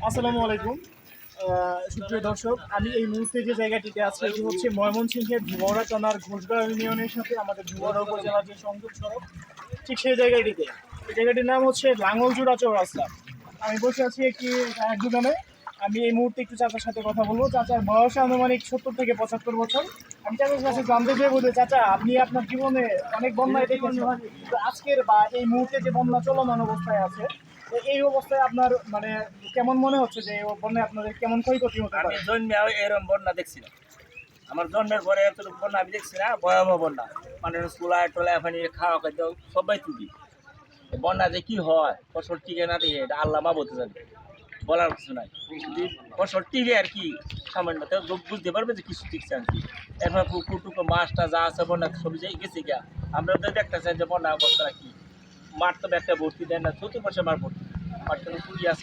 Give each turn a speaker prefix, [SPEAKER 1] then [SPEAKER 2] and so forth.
[SPEAKER 1] আসসালামু আলাইকুম। সুপ্রিয় দর্শক, আমি এই মুহূর্তে যে জায়গাটিতে আছি এটি হচ্ছে ময়মনসিংহের ধুবড়া থানার ঘোষগাঁও ইউনিয়নের সাথে আমাদের ধুবড়া উপজেলার যে সংযোগ সড়ক, ঠিক সেই জায়গাটিতে। এই জায়গাটির নাম হচ্ছে লাঙ্গলজোড়া চৌরাস্তা। আমি বসে আছি একটি চায়ের দোকানে। আমি এই মুহূর্তে একটু চাচার সাথে কথা বলবো। চাচার বয়স আনুমানিক 70 থেকে 75 বছর। আমি চাচার কাছে জানতে চাই, বলতে চাচা, আপনি আপনার জীবনে অনেক বন্যায় দেখেছেন, তো আজকের বা এই মুহূর্তে যে বন্যা চলমান অবস্থায় আছে, তো এই অবস্থায় আপনার মানে কেমন মনে হচ্ছে যে এই বন্যায় আপনাদের কেমন ক্ষয়ক্ষতি হতে
[SPEAKER 2] আমি
[SPEAKER 1] পারে?
[SPEAKER 2] জন্মে এরকম বন্যা দেখছি না। আমার জন্মের পরে এতটুকু বন্যা আমি দেখছি না, ভয়াবহ বন্যা। মানে চুলায় টোলায় পানি খাওয়া খাদ্য সবাই তুলি। বন্যা যে কি হয়, ফসল টিকে না টিকে এটা আল্লাহ মা বলতে জানে, বলার কিছু নাই। যদি ফসল টিকে আর কি সামান্য তো বুঝতে পারবে যে কিছু টিকছে আর কি। এরপর পুকুর টুকুর মাছটা যা আছে বন্যা সবই যাই গেছে গিয়া। আমরা তো দেখতেছেন যে বন্যা অবস্থা কি, মাঠ তো একটা ভর্তি দেন না, চতুর্পাশে মাঠ ভর্তি, মাঠ কিন্তু পুড়ি আছে।